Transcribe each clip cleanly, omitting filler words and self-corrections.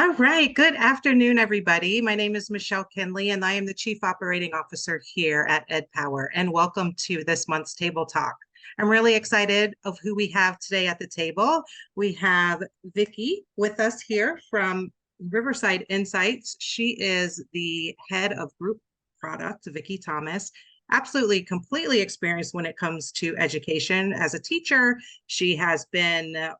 All right. Good afternoon, everybody. My name is Michelle Kinley, and I am the Chief Operating Officer here at EdPower. And welcome to this month's Table Talk. I'm really excited of who we have today at the table. We have Vicki with us here from Riverside Insights. She is the head of group product, Vicki Thomas. Absolutely, completely experienced when it comes to education. As a teacher, she has been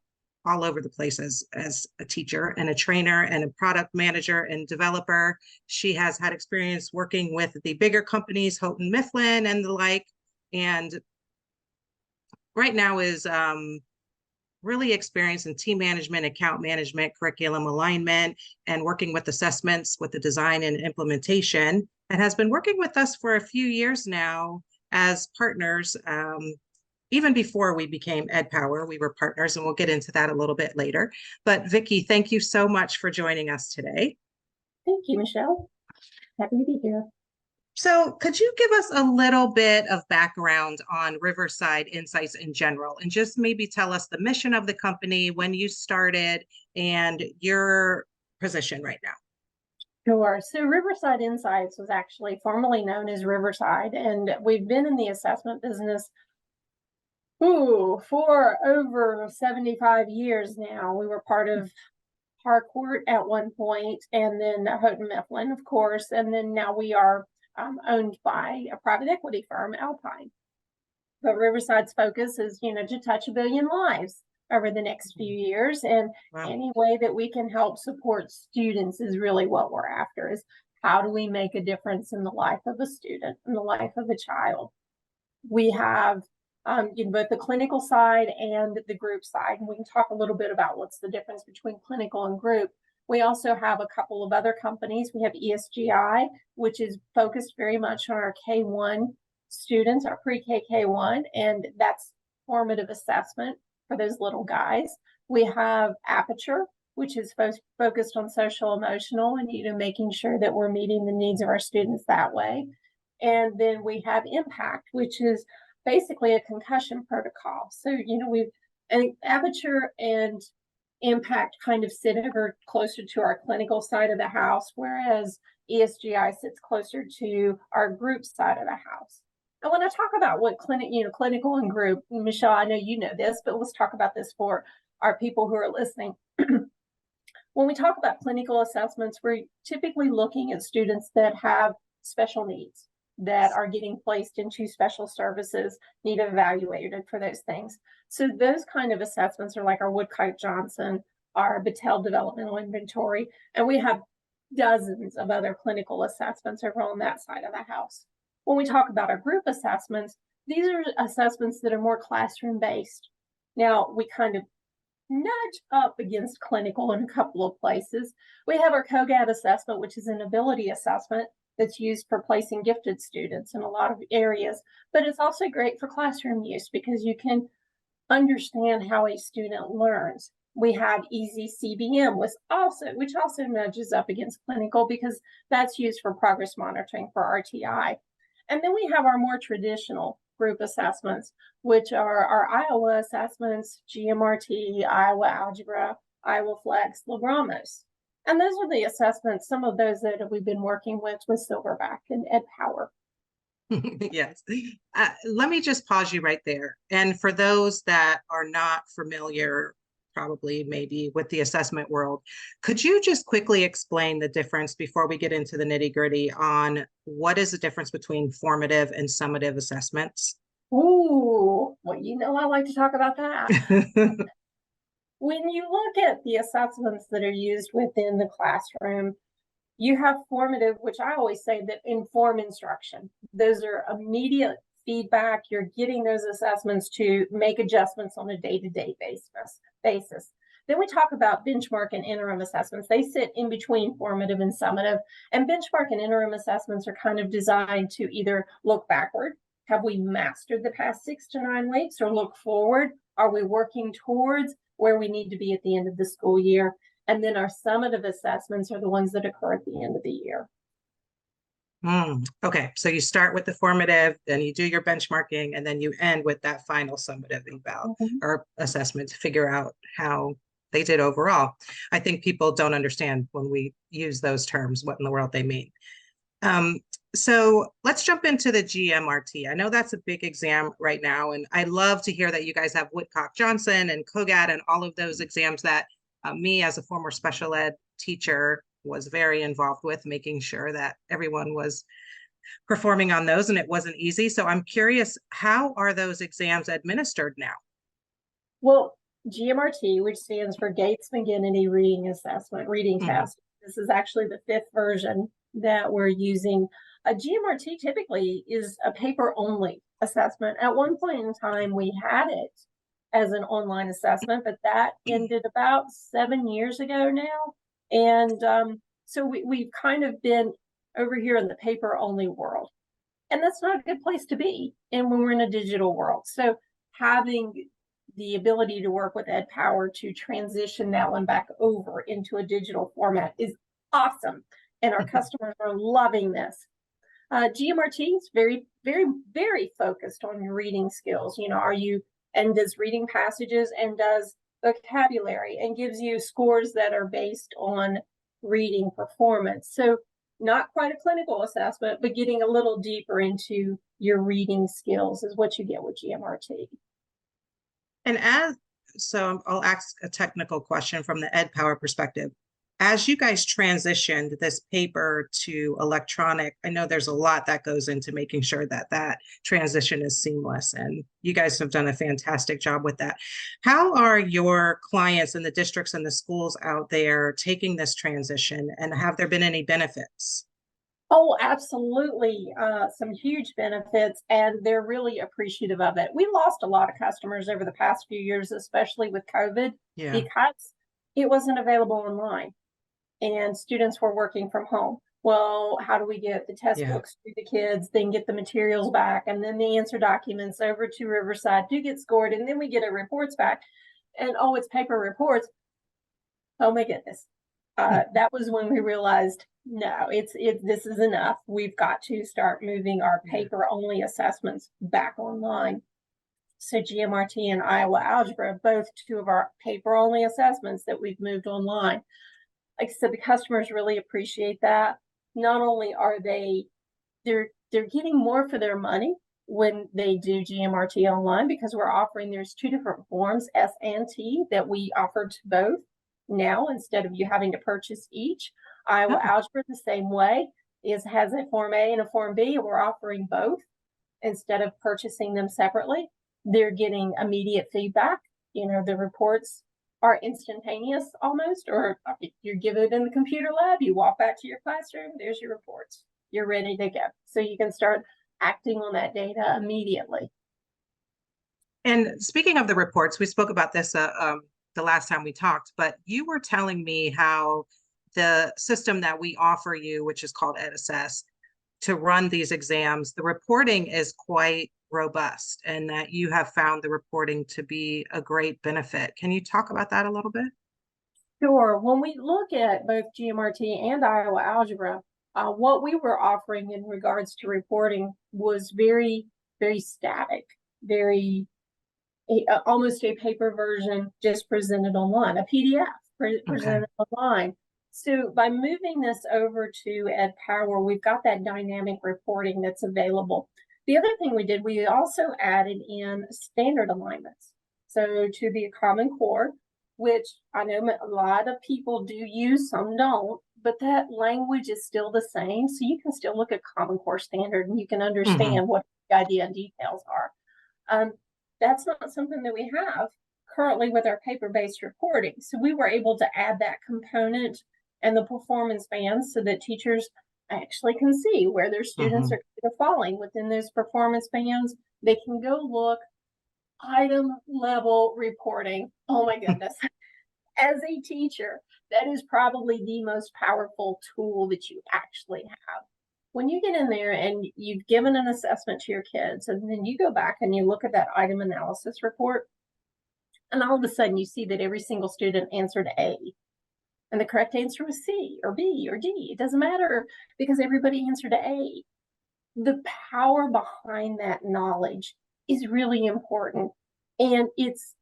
all over the place as a teacher and a trainer and a product manager and developer. She has had experience working with the bigger companies, Houghton Mifflin and the like, and right now is really experienced in team management, account management, curriculum alignment, and working with assessments with the design and implementation, and has been working with us for a few years now as partners. Even before we became EdPower, we were partners, and we'll get into that a little bit later. But Vicki, thank you so much for joining us today. Thank you, Michelle. Happy to be here. So could you give us a little bit of background on Riverside Insights in general, and just maybe tell us the mission of the company, when you started, and your position right now? Sure. So Riverside Insights was actually formerly known as Riverside, and we've been in the assessment business for over 75 years now. We were part of Harcourt at one point, and then Houghton Mifflin, of course, and then now we are owned by a private equity firm, Alpine. But Riverside's focus is, to touch 1 billion lives over the next few years, and any way that we can help support students is really what we're after. Is how do we make a difference in the life of a student, in the life of a child? We have both the clinical side and the group side. And we can talk a little bit about what's the difference between clinical and group. We also have a couple of other companies. We have ESGI, which is focused very much on our K-1 students, our pre-K K-1, and that's formative assessment for those little guys. We have Aperture, which is focused on social emotional and making sure that we're meeting the needs of our students that way. And then we have Impact, which is basically a concussion protocol. So, Aperture and Impact kind of sit ever closer to our clinical side of the house, whereas ESGI sits closer to our group side of the house. And when I talk about what clinical and group, Michelle, I know you know this, but let's talk about this for our people who are listening. When we talk about clinical assessments, we're typically looking at students that have special needs, that are getting placed into special services, need evaluated for those things. So those kind of assessments are like our Woodkite-Johnson, our Battelle Developmental Inventory, and we have dozens of other clinical assessments over on that side of the house. When we talk about our group assessments, these are assessments that are more classroom-based. Now, we kind of nudge up against clinical in a couple of places. We have our COGAT assessment, which is an ability assessment that's used for placing gifted students in a lot of areas, but it's also great for classroom use because you can understand how a student learns. We have Easy CBM, which also nudges up against clinical because that's used for progress monitoring for RTI. And then we have our more traditional group assessments, which are our Iowa assessments, GMRT, Iowa Algebra, Iowa Flex, Lagramos. And those are the assessments, some of those that we've been working with Silverback and EdPower. Yes. Let me just pause you right there. And for those that are not familiar, probably maybe with the assessment world, could you just quickly explain the difference before we get into the nitty-gritty on what is the difference between formative and summative assessments? Ooh, well, I like to talk about that. When you look at the assessments that are used within the classroom, you have formative, which I always say that inform instruction. Those are immediate feedback. You're getting those assessments to make adjustments on a day-to-day basis. Then we talk about benchmark and interim assessments. They sit in between formative and summative. And benchmark and interim assessments are kind of designed to either look backward. Have we mastered the past 6 to 9 weeks? Or look forward? Are we working towards where we need to be at the end of the school year? And then our summative assessments are the ones that occur at the end of the year. Okay, so you start with the formative, then you do your benchmarking, and then you end with that final summative eval or assessment to figure out how they did overall. I think people don't understand when we use those terms, what in the world they mean. So let's jump into the GMRT. I know that's a big exam right now, and I love to hear that you guys have Woodcock-Johnson and COGAT and all of those exams that me as a former special ed teacher was very involved with, making sure that everyone was performing on those, and it wasn't easy. So I'm curious, how are those exams administered now? Well, GMRT, which stands for Gates-MacGinitie Reading Test. This is actually the 5th version that we're using. A GMRT typically is a paper-only assessment. At one point in time, we had it as an online assessment, but that ended about 7 years ago now. And so we've kind of been over here in the paper-only world. And that's not a good place to be and when we're in a digital world. So having the ability to work with EdPower to transition that one back over into a digital format is awesome. And our customers are loving this. GMRT is very, very, very focused on your reading skills. You know, does reading passages and does vocabulary and gives you scores that are based on reading performance. So not quite a clinical assessment, but getting a little deeper into your reading skills is what you get with GMRT. And so I'll ask a technical question from the EdPower perspective. As you guys transitioned this paper to electronic, I know there's a lot that goes into making sure that that transition is seamless, and you guys have done a fantastic job with that. How are your clients and the districts and the schools out there taking this transition, and have there been any benefits? Oh, absolutely. Some huge benefits, and they're really appreciative of it. We lost a lot of customers over the past few years, especially with COVID, because it wasn't available online and students were working from home. Well, how do we get the test books to the kids, then get the materials back, and then the answer documents over to Riverside to get scored, and then we get our reports back, and oh, it's paper reports. Oh my goodness. That was when we realized, no, this is enough. We've got to start moving our paper-only assessments back online. So GMRT and Iowa Algebra, both 2 of our paper-only assessments that we've moved online. Like I said, the customers really appreciate that. Not only are they're getting more for their money when they do GMRT online, because we're offering, there's 2 different forms, S and T, that we offer to both now instead of you having to purchase each. Iowa Algebra the same way has a Form A and a Form B. We're offering both instead of purchasing them separately. They're getting immediate feedback. You know, the reports are instantaneous almost, or you're given it in the computer lab, you walk back to your classroom, there's your reports. You're ready to go. So you can start acting on that data immediately. And speaking of the reports, we spoke about this the last time we talked, but you were telling me how the system that we offer you, which is called EdAssess, to run these exams, the reporting is quite robust, and that you have found the reporting to be a great benefit. Can you talk about that a little bit? Sure. When we look at both GMRT and Iowa Algebra, what we were offering in regards to reporting was very, very static, very almost a paper version just presented online, a PDF presented online. So by moving this over to EdPower, we've got that dynamic reporting that's available. The other thing we did, we also added in standard alignments. So to the Common Core, which I know a lot of people do use, some don't, but that language is still the same. So you can still look at Common Core standard and you can understand what the idea and details are. That's not something that we have currently with our paper-based reporting. So we were able to add that component and the performance bands so that teachers actually can see where their students are falling within those performance bands. They can go look, item level reporting. Oh my goodness. As a teacher, that is probably the most powerful tool that you actually have. When you get in there and you've given an assessment to your kids, and then you go back and you look at that item analysis report, and all of a sudden you see that every single student answered A, and the correct answer was C or B or D. It doesn't matter because everybody answered A. The power behind that knowledge is really important. And it's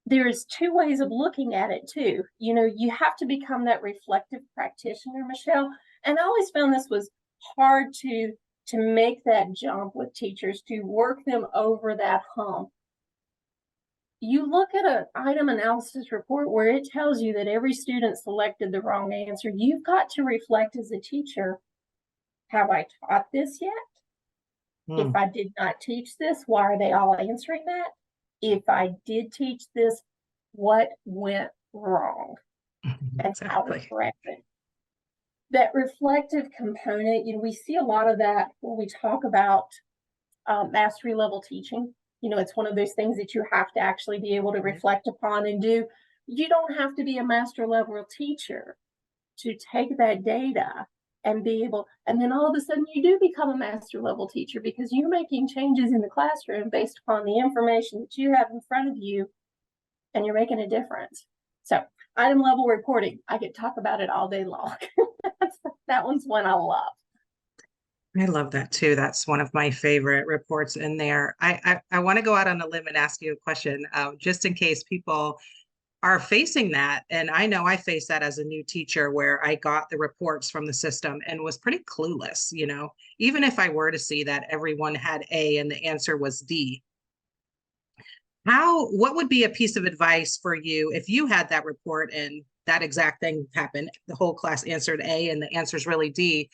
there's two ways of looking at it too. You know, you have to become that reflective practitioner, Michelle. And I always found this was hard to make that jump with teachers, to work them over that hump. You look at an item analysis report where it tells you that every student selected the wrong answer. You've got to reflect as a teacher, have I taught this yet? If I did not teach this, why are they all answering that? If I did teach this, what went wrong? And how to correct it. That reflective component, you know, we see a lot of that when we talk about mastery level teaching. You know, it's one of those things that you have to actually be able to reflect upon and do. You don't have to be a master level teacher to take that data and be able, and then all of a sudden you do become a master level teacher because you're making changes in the classroom based upon the information that you have in front of you, and you're making a difference. So item level reporting, I could talk about it all day long. That one's one I love. I love that too. That's one of my favorite reports in there. I want to go out on a limb and ask you a question, just in case people are facing that. And I know I faced that as a new teacher where I got the reports from the system and was pretty clueless, you know, even if I were to see that everyone had A and the answer was D. What would be a piece of advice for you if you had that report and that exact thing happened? The whole class answered A and the answer is really D,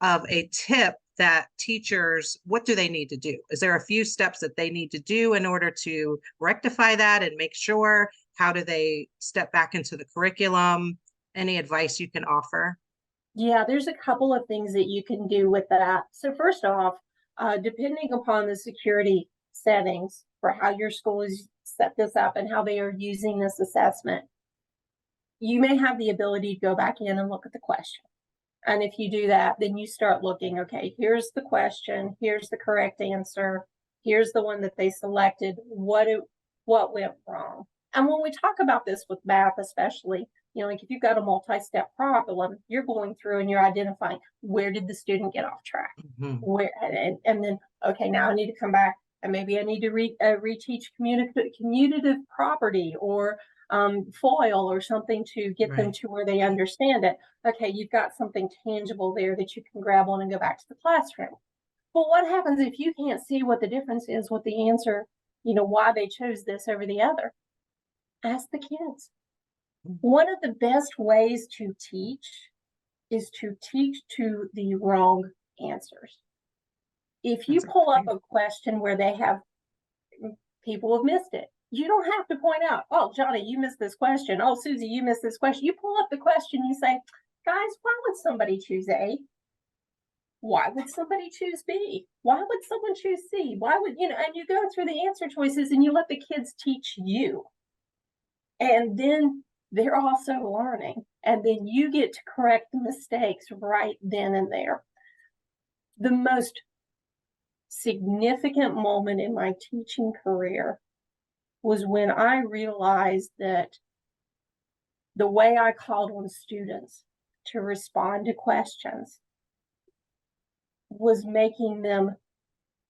of a tip that teachers, what do they need to do? Is there a few steps that they need to do in order to rectify that and make sure? How do they step back into the curriculum? Any advice you can offer? Yeah, there's a couple of things that you can do with that. So first off, depending upon the security settings for how your school has set this up and how they are using this assessment, you may have the ability to go back in and look at the question. And if you do that, then you start looking, okay, here's the question, here's the correct answer, here's the one that they selected, what went wrong. And when we talk about this with math, especially, you know, like if you've got a multi-step problem, you're going through and you're identifying where did the student get off track, where, and then, okay, now I need to come back and maybe I need to reteach commutative property or FOIL or something to get them to where they understand it. Okay, you've got something tangible there that you can grab on and go back to the classroom. But what happens if you can't see what the difference is with the answer, you know, why they chose this over the other? Ask the kids. One of the best ways to teach is to teach to the wrong answers. If you pull up a question where they have, people have missed it, you don't have to point out, oh, Johnny, you missed this question. Oh, Susie, you missed this question. You pull up the question, you say, guys, why would somebody choose A? Why would somebody choose B? Why would someone choose C? Why would, you know, and you go through the answer choices and you let the kids teach you. And then they're also learning. And then you get to correct the mistakes right then and there. The most significant moment in my teaching career was when I realized that the way I called on students to respond to questions was making them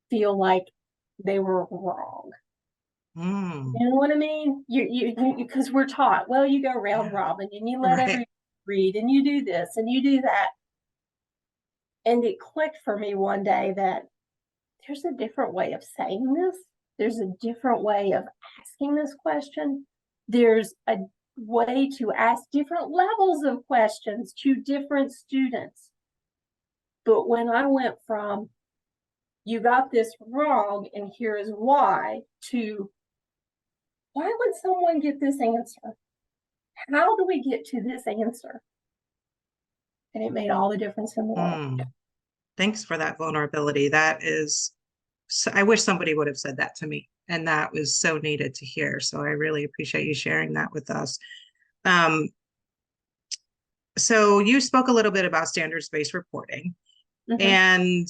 feel like they were wrong. You know what I mean? You because we're taught, well, you go round robin and you let everyone read and you do this and you do that. And it clicked for me one day that there's a different way of saying this. There's a different way of asking this question. There's a way to ask different levels of questions to different students. But when I went from, you got this wrong and here is why, to, why would someone get this answer? How do we get to this answer? And it made all the difference in the world. Thanks for that vulnerability. That is, I wish somebody would have said that to me, and that was so needed to hear. So I really appreciate you sharing that with us. So you spoke a little bit about standards-based reporting, and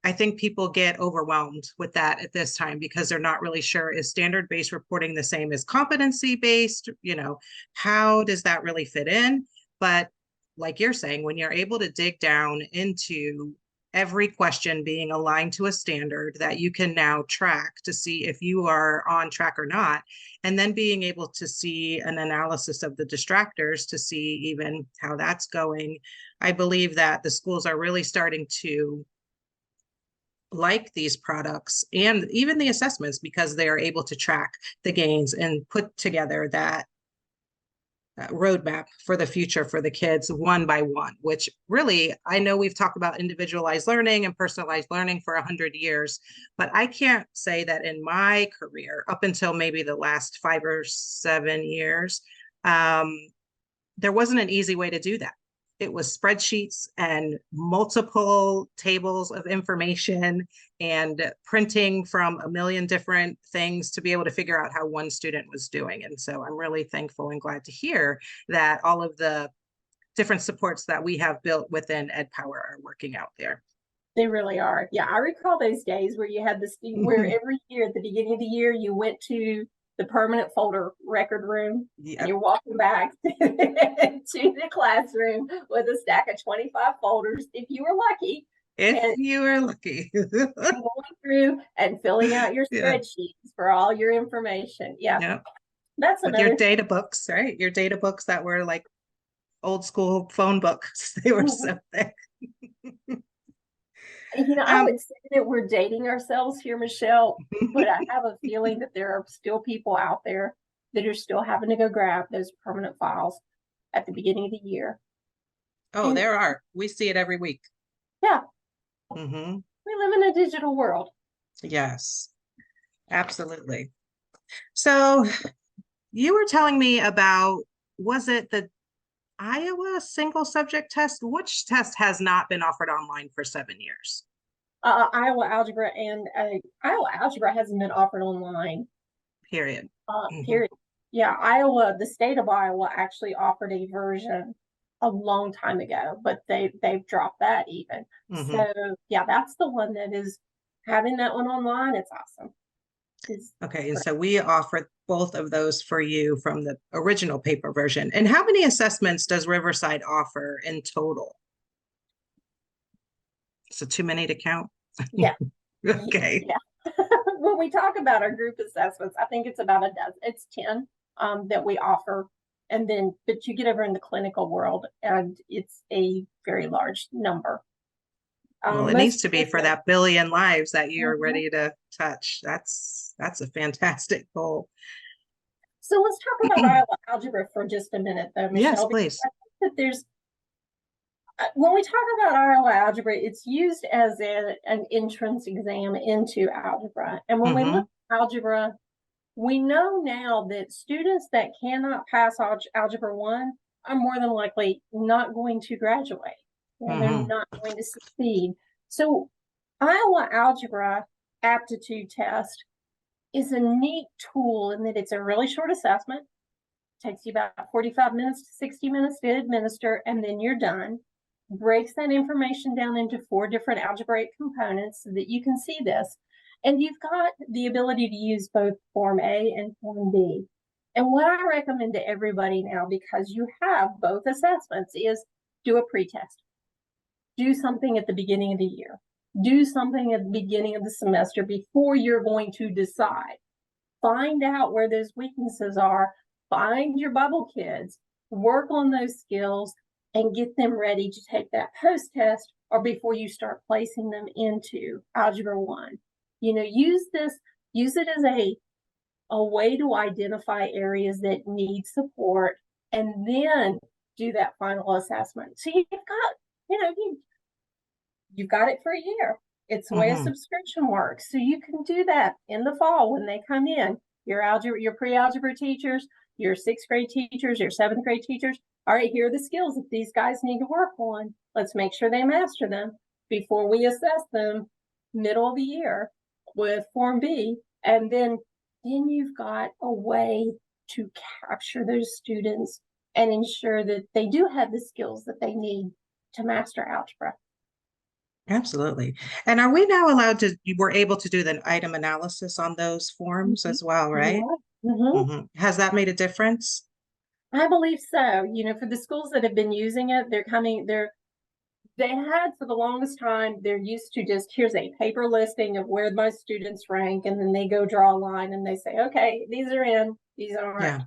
I think people get overwhelmed with that at this time because they're not really sure, is standard-based reporting the same as competency-based? You know, how does that really fit in? But like you're saying, when you're able to dig down into every question being aligned to a standard that you can now track to see if you are on track or not, and then being able to see an analysis of the distractors to see even how that's going. I believe that the schools are really starting to like these products and even the assessments because they are able to track the gains and put together that roadmap for the future for the kids one by one, which really, I know we've talked about individualized learning and personalized learning for 100 years, but I can't say that in my career, up until maybe the last 5 or 7 years, there wasn't an easy way to do that. It was spreadsheets and multiple tables of information and printing from a million different things to be able to figure out how one student was doing. And so I'm really thankful and glad to hear that all of the different supports that we have built within EdPower are working out there. They really are. Yeah, I recall those days where you had this, where every year at the beginning of the year, you went to the permanent folder record room, and you're walking back to the classroom with a stack of 25 folders, if you were lucky. If you were lucky. Going through and filling out your spreadsheets for all your information. Yeah. That's with your data books, right? Your data books that were like old school phone books. They were so thick. I would say that we're dating ourselves here, Michelle, but I have a feeling that there are still people out there that are still having to go grab those permanent files at the beginning of the year. Oh, and there are. We see it every week. Yeah. Mm-hmm. We live in a digital world. Yes, absolutely. So you were telling me about, was it the Iowa single subject test? Which test has not been offered online for 7 years? Iowa Algebra and Iowa Algebra hasn't been offered online. Period. Period. Yeah, Iowa, the state of Iowa actually offered a version a long time ago, but they've dropped that even. So yeah, that's the one that is having that one online. It's awesome. Okay, and so we offer both of those for you from the original paper version. And how many assessments does Riverside offer in total? So too many to count? Yeah. Okay. Yeah. When we talk about our group assessments, I think it's about a dozen. It's 10 that we offer. And then, but you get over in the clinical world and it's a very large number. Well, it needs to be for that billion lives that you're ready to touch. That's a fantastic goal. So let's talk about Iowa Algebra for just a minute, though, Michelle. Yes, please. I think that there's, when we talk about Iowa Algebra, it's used as an entrance exam into algebra. And when we look at algebra, we know now that students that cannot pass Algebra 1 are more than likely not going to graduate. And they're not going to succeed. So Iowa Algebra Aptitude Test is a neat tool in that it's a really short assessment. It takes you about 45 minutes to 60 minutes to administer, and then you're done. Breaks that information down into 4 different algebraic components so that you can see this. And you've got the ability to use both Form A and Form B. And what I recommend to everybody now, because you have both assessments, is do a pretest. Do something at the beginning of the year. Do something at the beginning of the semester before you're going to decide. Find out where those weaknesses are. Find your bubble kids. Work on those skills and get them ready to take that post-test or before you start placing them into Algebra 1. Use it as a way to identify areas that need support and then do that final assessment. So you've got it for a year. It's the way a subscription works. So you can do that in the fall when they come in. Your pre-algebra teachers, your 6th grade teachers, your 7th grade teachers. All right, here are the skills that these guys need to work on. Let's make sure they master them before we assess them middle of the year with Form B. And then you've got a way to capture those students and ensure that they do have the skills that they need to master algebra. Absolutely. And are we now allowed to, we're able to do the item analysis on those forms as well, right? Has that made a difference? I believe so. For the schools that have been using it, They had for the longest time, they're used to just, here's a paper listing of where my students rank, and then they go draw a line and they say, okay, these are in, these aren't. Yeah.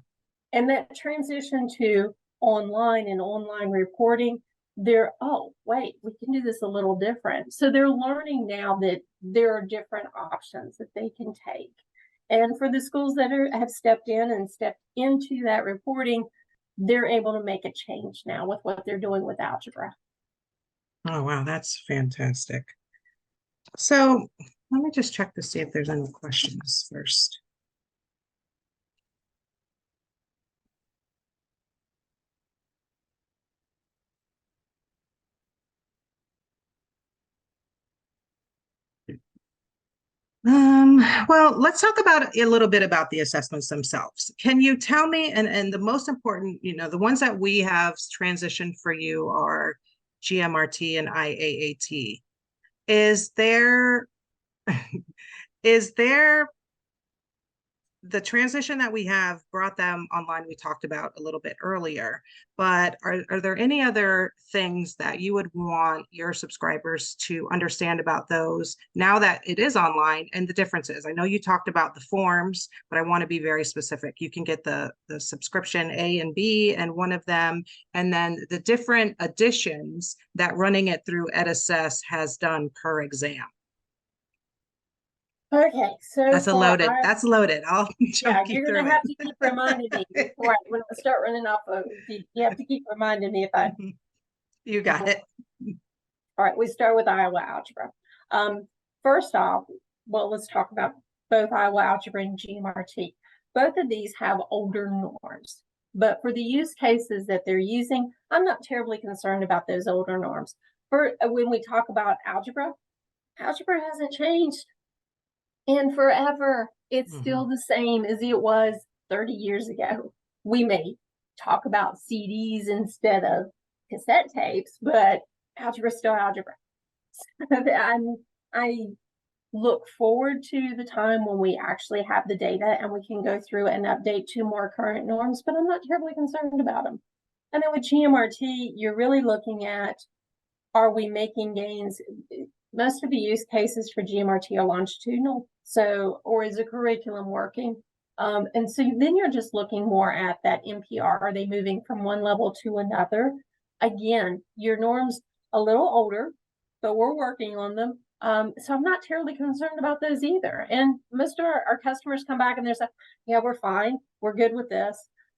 And that transition to online and online reporting, they're, oh, wait, we can do this a little different. So they're learning now that there are different options that they can take. And for the schools that have stepped in and stepped into that reporting, they're able to make a change now with what they're doing with algebra. Oh, wow, that's fantastic. So let me just check to see if there's any questions first. Well, let's talk about a little bit about the assessments themselves. Can you tell me, and the most important, the ones that we have transitioned for you are GMRT and IAAT. Is there the transition that we have brought them online, we talked about a little bit earlier, but are there any other things that you would want your subscribers to understand about those now that it is online and the differences? I know you talked about the forms, but I want to be very specific. You can get the subscription A and B and one of them, and then the different additions that running it through EdAssess has done per exam. Okay, so that's loaded. I'll yeah, you're gonna have to keep reminding me. Right, when I start running off of, you have to keep reminding me if I. You got it. All right, we start with Iowa Algebra. First off, well, let's talk about both Iowa Algebra and GMRT. Both of these have older norms, but for the use cases that they're using, I'm not terribly concerned about those older norms. When we talk about algebra hasn't changed in forever. It's still the same as it was 30 years ago. We may talk about CDs instead of cassette tapes, but algebra is still algebra. I look forward to the time when we actually have the data and we can go through and update to more current norms, but I'm not terribly concerned about them. And then with GMRT, you're really looking at, are we making gains? Most of the use cases for GMRT are longitudinal. So, or is the curriculum working? And so then you're just looking more at that NPR. Are they moving from one level to another? Again, your norm's a little older, but we're working on them. So I'm not terribly concerned about those either. And most of our customers come back and they're like, yeah, we're fine. We're good with this.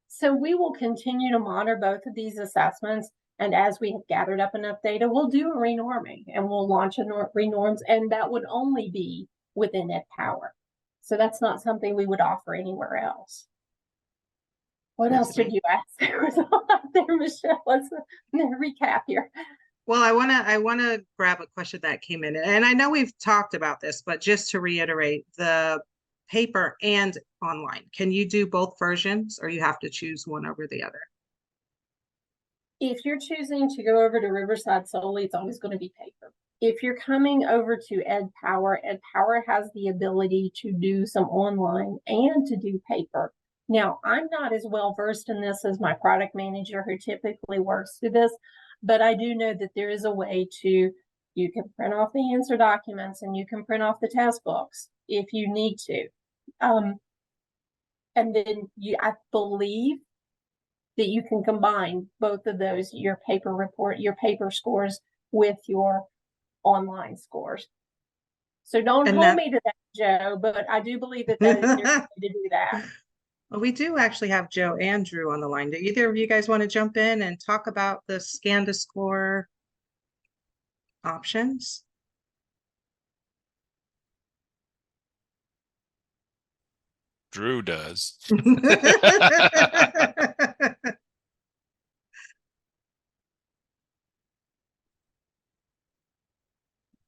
So we will continue to monitor both of these assessments. And as we have gathered up enough data, we'll do a renorming and we'll launch a renorms. And that would only be within EdPower. So that's not something we would offer anywhere else. What else did you ask? There was a lot there, Michelle. Let's recap here. Well, I want to grab a question that came in, and I know we've talked about this, but just to reiterate, the paper and online, can you do both versions, or you have to choose one over the other? If you're choosing to go over to Riverside solely, it's always going to be paper. If you're coming over to EdPower, EdPower has the ability to do some online and to do paper. Now, I'm not as well versed in this as my product manager who typically works through this, but I do know that there is a way to, you can print off the answer documents and you can print off the test books if you need to. And then I believe that you can combine both of those, your paper report, your paper scores with your online scores. So don't hold me to that, Joe, but I do believe that is your way to do that. Well, we do actually have Joe and Drew on the line. Do either of you guys want to jump in and talk about the scan to score options? Drew does.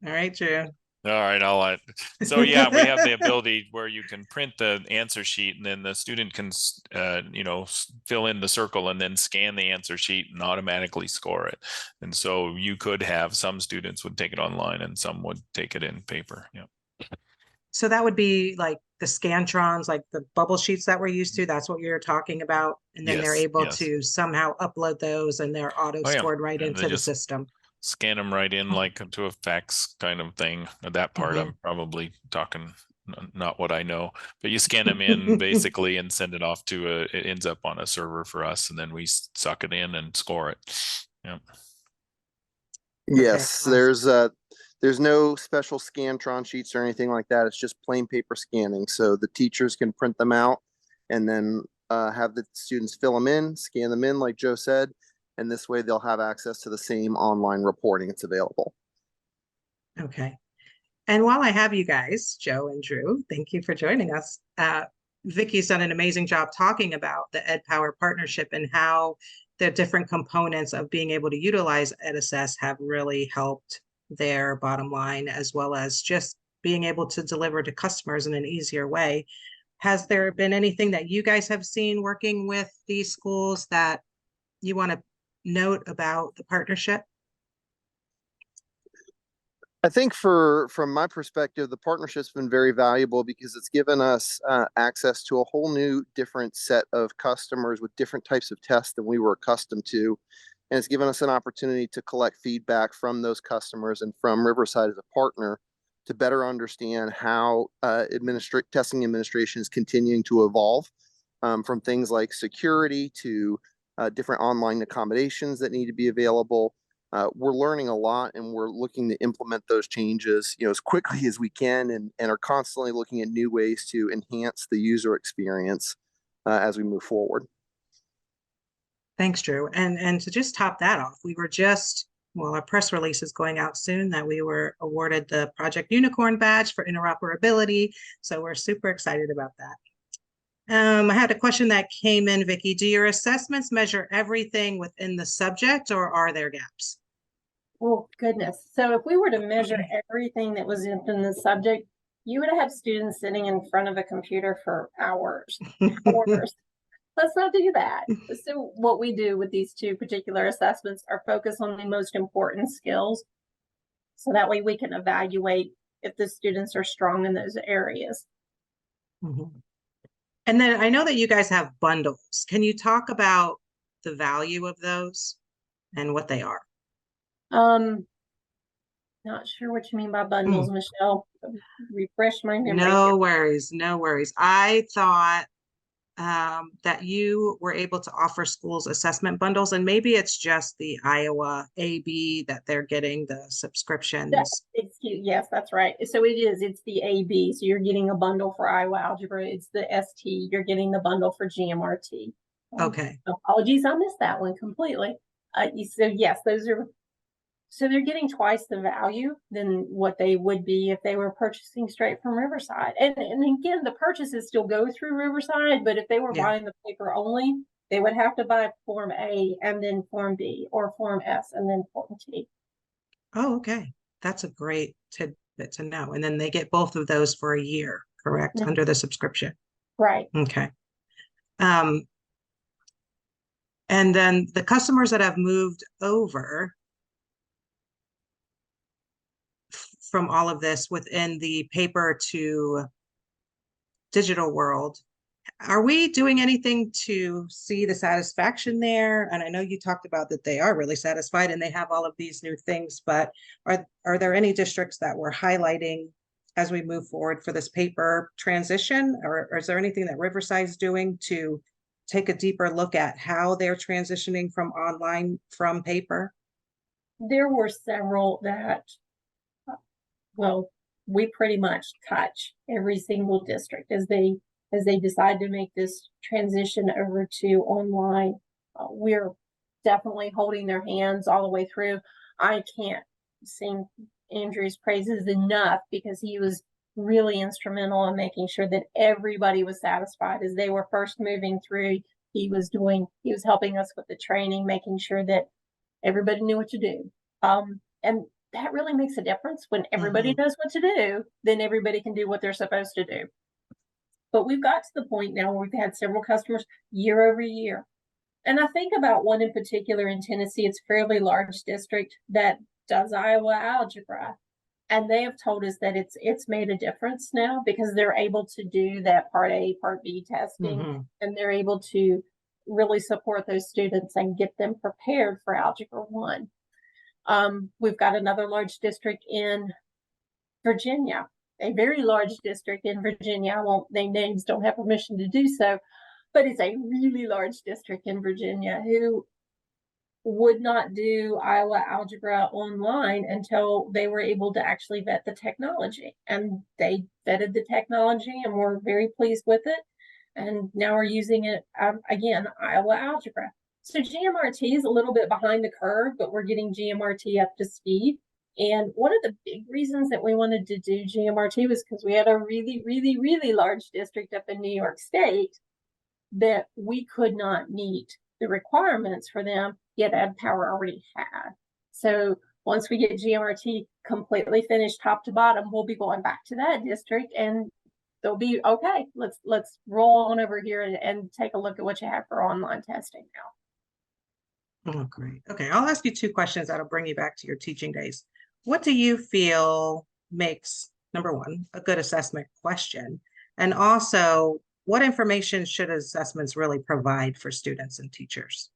All right, Drew. All right, so yeah, we have the ability where you can print the answer sheet and then the student can, fill in the circle and then scan the answer sheet and automatically score it. And so you could have some students would take it online and some would take it in paper. Yeah. So that would be like the Scantrons, like the bubble sheets that we're used to. That's what you're talking about. And then they're able to somehow upload those and they're auto scored right into the system. Scan them right in like to a fax kind of thing. That part Mhm. I'm probably talking not what I know, but you scan them in basically and send it off to it ends up on a server for us, and then we suck it in and score it. Yeah. Yes, awesome. there's no special Scantron sheets or anything like that. It's just plain paper scanning. So the teachers can print them out and then have the students fill them in, scan them in, like Joe said, and this way they'll have access to the same online reporting that's available. Okay. And while I have you guys, Joe and Drew, thank you for joining us. Vicky's done an amazing job talking about the EdPower partnership and how the different components of being able to utilize EdAssess have really helped their bottom line, as well as just being able to deliver to customers in an easier way. Has there been anything that you guys have seen working with these schools that you want to note about the partnership? I think from my perspective, the partnership's been very valuable because it's given us access to a whole new different set of customers with different types of tests than we were accustomed to. And it's given us an opportunity to collect feedback from those customers and from Riverside as a partner to better understand how testing administration is continuing to evolve, from things like security to different online accommodations that need to be available. We're learning a lot, and we're looking to implement those changes, as quickly as we can, and are constantly looking at new ways to enhance the user experience as we move forward. Thanks, Drew. And to just top that off, we were just, well, our press release is going out soon that we were awarded the Project Unicorn badge for interoperability. So we're super excited about that. I had a question that came in, Vicky. Do your assessments measure everything within the subject, or are there gaps? Oh, goodness. So if we were to measure everything that was in the subject, you would have students sitting in front of a computer for hours. Let's not do that. So what we do with these two particular assessments are focus on the most important skills. So that way we can evaluate if the students are strong in those areas. Mm-hmm. And then I know that you guys have bundles. Can you talk about the value of those and what they are? Not sure what you mean by bundles, Michelle. Refresh my memory. No worries, no worries. I thought that you were able to offer schools assessment bundles, and maybe it's just the Iowa AB that they're getting the subscriptions. Yes, that's right. So it is. It's the AB. So you're getting a bundle for Iowa Algebra. It's the ST. You're getting the bundle for GMRT. Okay. Apologies, I missed that one completely. So yes, those are. So they're getting twice the value than what they would be if they were purchasing straight from Riverside. And again, the purchases still go through Riverside, but if they were buying the paper only, they would have to buy Form A and then Form B, or Form S and then Form T. Oh, okay. That's a great tidbit to know. And then they get both of those for a year, correct? Mm-hmm. Under the subscription. Right. Okay. And then the customers that have moved over from all of this within the paper to digital world, are we doing anything to see the satisfaction there? And I know you talked about that they are really satisfied and they have all of these new things, but are there any districts that we're highlighting as we move forward for this paper transition? Or is there anything that Riverside's doing to take a deeper look at how they're transitioning from online from paper? There were several that, well, we pretty much touch every single district as they decide to make this transition over to online. We're definitely holding their hands all the way through. I can't sing Andrew's praises enough because he was really instrumental in making sure that everybody was satisfied as they were first moving through. He was helping us with the training, making sure that everybody knew what to do. And that really makes a difference. When everybody knows what to do, then everybody can do what they're supposed to do. But we've got to the point now where we've had several customers year over year. And I think about one in particular in Tennessee. It's a fairly large district that does Iowa Algebra. And they have told us that it's made a difference now because they're able to do that Part A, Part B testing, and they're able to really support those students and get them prepared for Algebra 1. We've got another large district in Virginia, a very large district in Virginia. I won't name names, don't have permission to do so, but it's a really large district in Virginia who would not do Iowa Algebra online until they were able to actually vet the technology. And they vetted the technology and were very pleased with it. And now we're using it, again, Iowa Algebra. So GMRT is a little bit behind the curve, but we're getting GMRT up to speed. And one of the big reasons that we wanted to do GMRT was because we had a really, really, really large district up in New York State that we could not meet the requirements for them, yet EdPower already had. So once we get GMRT completely finished top to bottom, we'll be going back to that district and they'll be, okay, let's roll on over here and take a look at what you have for online testing now. Oh, great. Okay, I'll ask you two questions that'll bring you back to your teaching days. What do you feel makes, number one, a good assessment question? And also, what information should assessments really provide for students and teachers?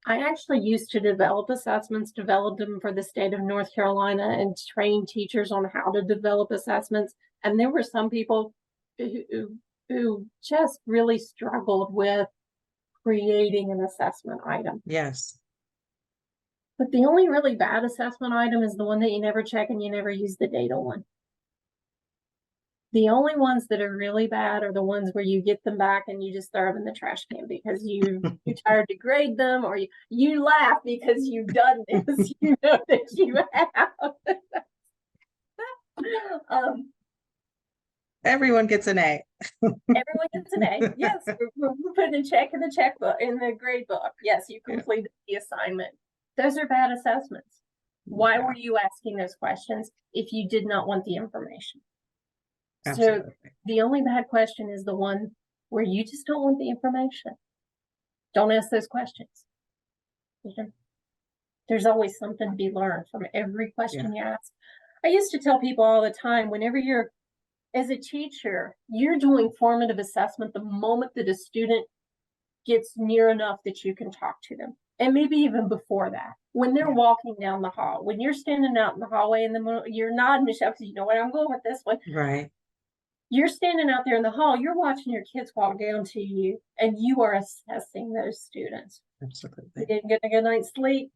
I actually used to develop assessments, developed them for the state of North Carolina and trained teachers on how to develop assessments. And there were some people who just really struggled with creating an assessment item. Yes. But the only really bad assessment item is the one that you never check and you never use the data on. The only ones that are really bad are the ones where you get them back and you just throw them in the trash can because you're tired to grade them, or you laugh because you've done this, you know that you have. Everyone gets an A. Everyone gets an A. Yes, we're putting a check in the checkbook, in the grade book. Yes, you completed the assignment. Those are bad assessments. Why were you asking those questions if you did not want the information? Absolutely. So the only bad question is the one where you just don't want the information. Don't ask those questions. There's always something to be learned from every question you ask. I used to tell people all the time, whenever you're, as a teacher, you're doing formative assessment the moment that a student gets near enough that you can talk to them. And maybe even before that, when they're walking down the hall, when you're standing out in the hallway in the middle, you're nodding, Michelle, because you know where I'm going with this one. Right. You're standing out there in the hall, you're watching your kids walk down to you, and you are assessing those students. Absolutely. They didn't get a good night's sleep.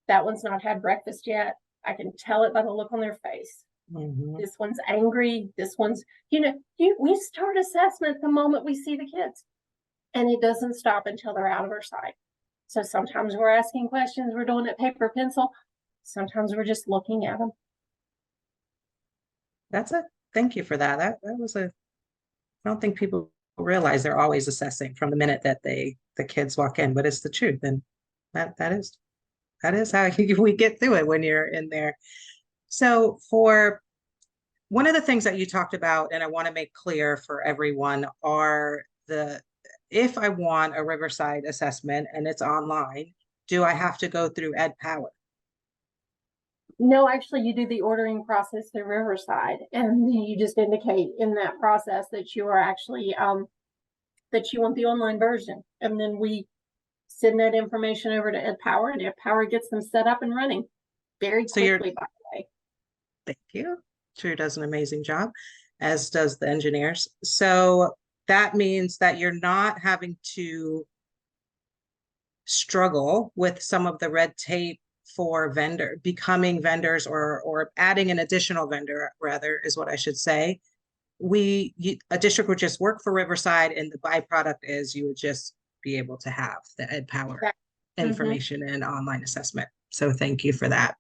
That one's not had breakfast yet. I can tell it by the look on their face. Mm-hmm. This one's angry. This one's, we start assessment the moment we see the kids, and it doesn't stop until they're out of our sight. So sometimes we're asking questions, we're doing it paper, pencil. Sometimes we're just looking at them. That's it. Thank you for that. That was I don't think people realize they're always assessing from the minute that the kids walk in, but it's the truth. And that is how we get through it when you're in there. So for one of the things that you talked about, and I want to make clear for everyone, are if I want a Riverside assessment and it's online, do I have to go through EdPower? No, actually, you do the ordering process through Riverside, and you just indicate in that process that you are actually that you want the online version, and then we send that information over to EdPower, and EdPower gets them set up and running very quickly. By the way, thank you. Drew does an amazing job, as does the engineers. So that means that you're not having to struggle with some of the red tape for becoming vendors or adding an additional vendor, rather, is what I should say. A district would just work for Riverside, and the byproduct is you would just be able to have the EdPower information and online assessment. So thank you for that.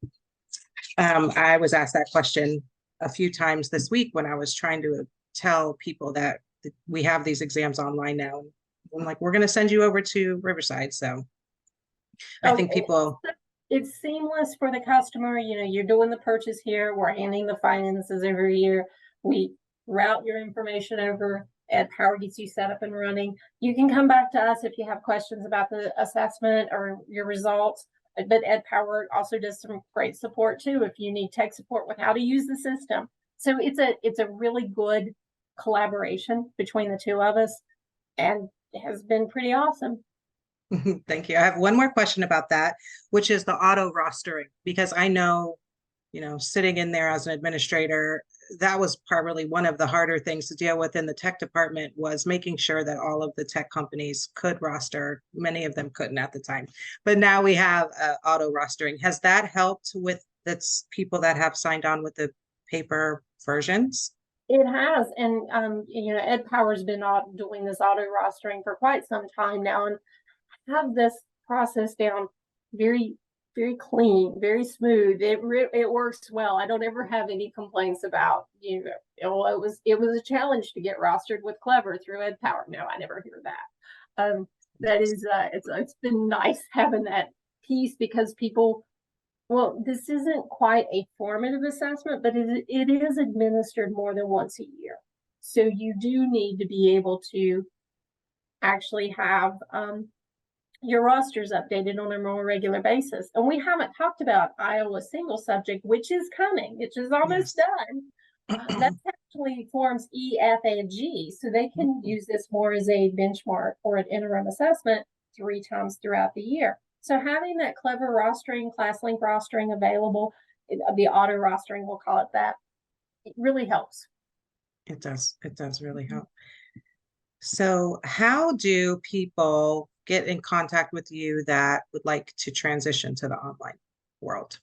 I was asked that question a few times this week when I was trying to tell people that we have these exams online now. I'm like, we're going to send you over to Riverside. So I think people... It's seamless for the customer. You're doing the purchase here. We're handing the finances every year. We route your information over. EdPower gets you set up and running. You can come back to us if you have questions about the assessment or your results. But EdPower also does some great support too if you need tech support with how to use the system. So it's a really good collaboration between the two of us, and it has been pretty awesome. Thank you. I have one more question about that, which is the auto rostering, because I know, sitting in there as an administrator, that was probably one of the harder things to deal with in the tech department, was making sure that all of the tech companies could roster. Many of them couldn't at the time, but now we have auto rostering. Has that helped with that's people that have signed on with the paper versions? It has, and EdPower's been doing this auto rostering for quite some time now, and have this process down very, very clean, very smooth. It works well. I don't ever have any complaints about, it was a challenge to get rostered with Clever through EdPower. No, I never hear that. That is, it's been nice having that piece, because people, well, this isn't quite a formative assessment, but it is administered more than once a year. So you do need to be able to actually have your rosters updated on a more regular basis. And we haven't talked about Iowa single subject, which is coming, which is almost done. That actually forms E, F, and G. So they can use this more as a benchmark or an interim assessment 3 times throughout the year. So having that Clever rostering, ClassLink rostering available, the auto rostering, we'll call it that, it really helps. It does. It does really help. So how do people get in contact with you that would like to transition to the online world?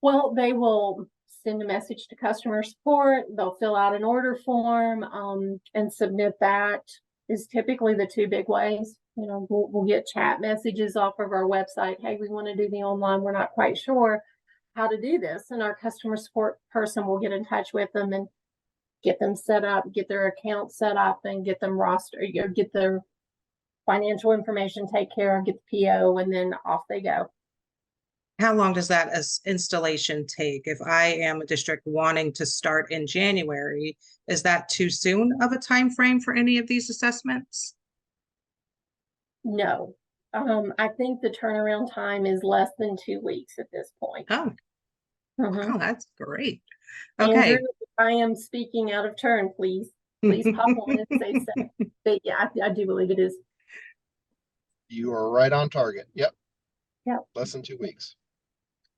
Well, they will send a message to customer support. They'll fill out an order form and submit that. Is typically the 2 big ways. We'll get chat messages off of our website. Hey, we want to do the online. We're not quite sure how to do this. And our customer support person will get in touch with them and get them set up, get their account set up, and get them rostered, get their financial information, take care of, get the PO, and then off they go. How long does that installation take? If I am a district wanting to start in January, is that too soon of a time frame for any of these assessments? No. I think the turnaround time is less than 2 weeks at this point. Oh, wow, that's great. Andrew, Okay. I am speaking out of turn. Please pop on and say so. But yeah, I do believe it is. You are right on target. Yep. Yep. Less than 2 weeks.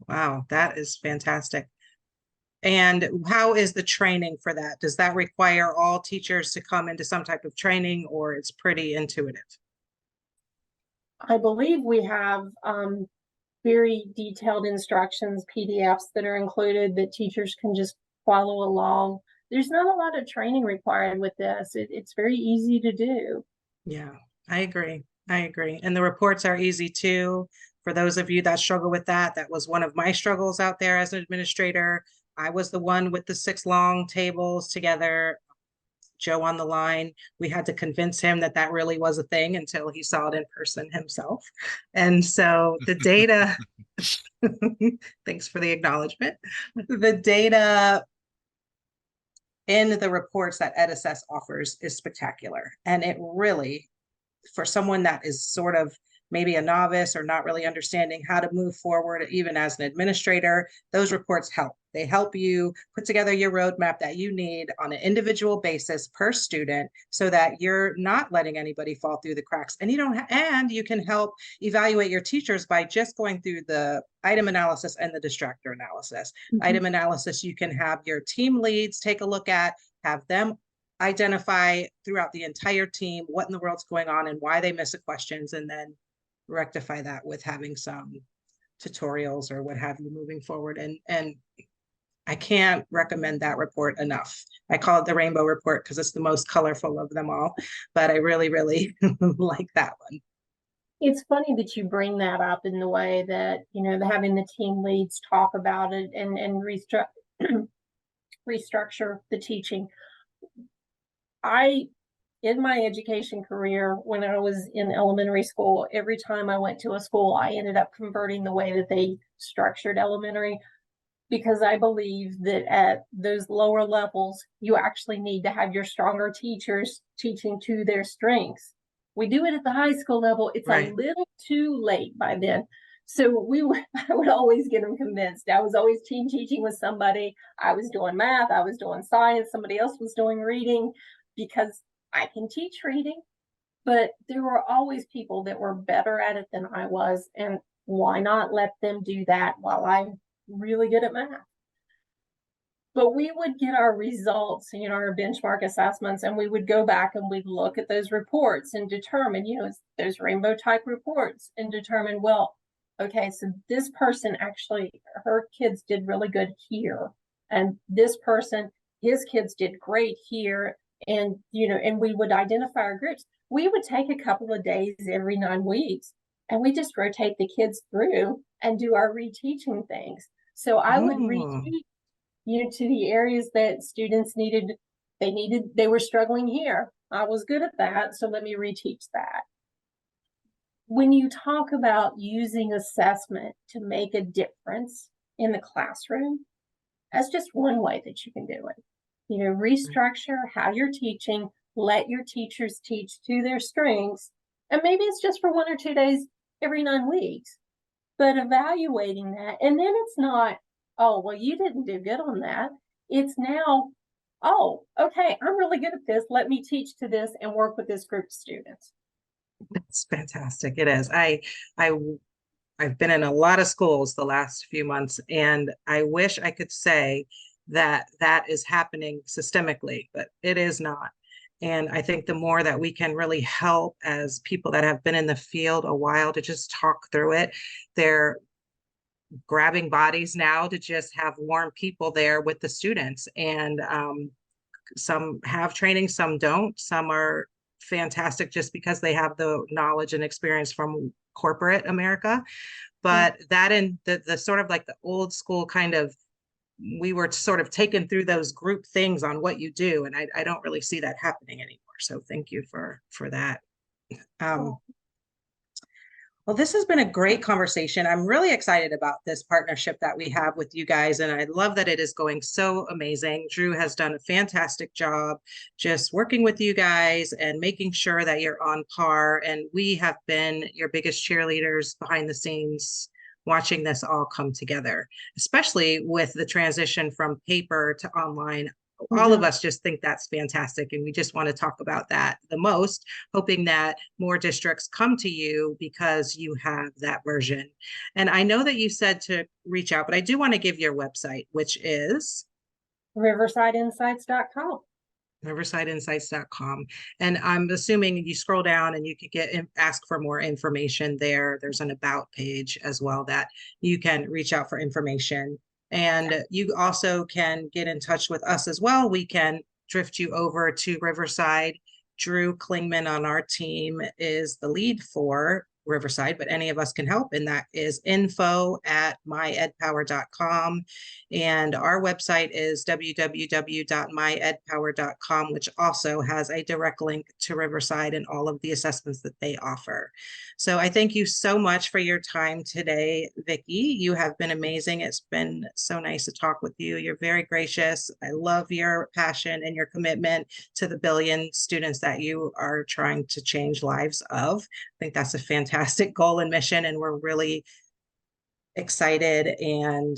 Wow, that is fantastic. And how is the training for that? Does that require all teachers to come into some type of training, or it's pretty intuitive? I believe we have very detailed instructions, PDFs that are included that teachers can just follow along. There's not a lot of training required with this. It's very easy to do. Yeah, I agree. I agree. And the reports are easy too. For those of you that struggle with that, that was one of my struggles out there as an administrator. I was the one with the 6 long tables together. Joe on the line, we had to convince him that that really was a thing until he saw it in person himself. And so the data, thanks for the acknowledgement. The data in the reports that EdAssess offers is spectacular. And it really, for someone that is sort of maybe a novice or not really understanding how to move forward, even as an administrator, those reports help. They help you put together your roadmap that you need on an individual basis per student, so that you're not letting anybody fall through the cracks. And you can help evaluate your teachers by just going through the item analysis and the distractor analysis. Item analysis, you can have your team leads take a look at, have them identify throughout the entire team what in the world's going on and why they miss the questions, and then rectify that with having some tutorials or what have you moving forward. And I can't recommend that report enough. I call it the rainbow report because it's the most colorful of them all, but I really, really like that one. It's funny that you bring that up in the way that, having the team leads talk about it and restructure the teaching. In my education career, when I was in elementary school, every time I went to a school, I ended up converting the way that they structured elementary, because I believe that at those lower levels, you actually need to have your stronger teachers teaching to their strengths. We do it at the high school level. It's right. A little too late by then. So I would always get them convinced. I was always team teaching with somebody. I was doing math. I was doing science. Somebody else was doing reading, because I can teach reading. But there were always people that were better at it than I was, and why not let them do that while I'm really good at math? But we would get our results, our benchmark assessments, and we would go back and we'd look at those reports and determine, those rainbow type reports, and determine, well, okay, so this person actually, her kids did really good here. And this person, his kids did great here. And, and we would identify our groups. We would take a couple of days every 9 weeks, and we just rotate the kids through and do our reteaching things. So I would reteach to the areas that students they were struggling here. I was good at that, so let me reteach that. When you talk about using assessment to make a difference in the classroom, that's just one way that you can do it. Restructure how you're teaching, let your teachers teach to their strengths, and maybe it's just for 1 or 2 days every 9 weeks, but evaluating that. And then it's not, oh, well, you didn't do good on that. It's now, oh, okay, I'm really good at this. Let me teach to this and work with this group of students. That's fantastic. It is. I've been in a lot of schools the last few months, and I wish I could say that that is happening systemically, but it is not. And I think the more that we can really help as people that have been in the field a while to just talk through it, they're grabbing bodies now to just have warm people there with the students. And some have training, some don't. Some are fantastic just because they have the knowledge and experience from corporate America. But that in the sort of like the old school kind of, we were sort of taken through those group things on what you do. And I don't really see that happening anymore. So thank you for that. Well, this has been a great conversation. I'm really excited about this partnership that we have with you guys, and I love that it is going so amazing. Drew has done a fantastic job just working with you guys and making sure that you're on par, and we have been your biggest cheerleaders behind the scenes watching this all come together, especially with the transition from paper to online. All of us just think that's fantastic, and we just want to talk about that the most, hoping that more districts come to you because you have that version. And I know that you said to reach out, but I do want to give your website, which is riversideinsights.com. riversideinsights.com. And I'm assuming you scroll down and you could ask for more information there. There's an about page as well that you can reach out for information. And you also can get in touch with us as well. We can drift you over to Riverside. Drew Klingman on our team is the lead for Riverside, but any of us can help. And that is info@myedpower.com. And our website is www.myedpower.com, which also has a direct link to Riverside and all of the assessments that they offer. So I thank you so much for your time today, Vicki. You have been amazing. It's been so nice to talk with you. You're very gracious. I love your passion and your commitment to the billion students that you are trying to change lives of. I think that's a fantastic goal and mission, and we're really excited and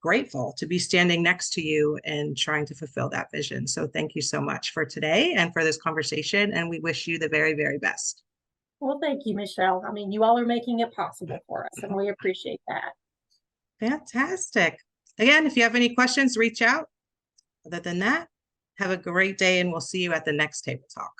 grateful to be standing next to you and trying to fulfill that vision. So thank you so much for today and for this conversation, and we wish you the very, very best. Well, thank you, Michelle. I mean, you all are making it possible for us, and we appreciate that. Fantastic. Again, if you have any questions, reach out. Other than that, have a great day, and we'll see you at the next Table Talk.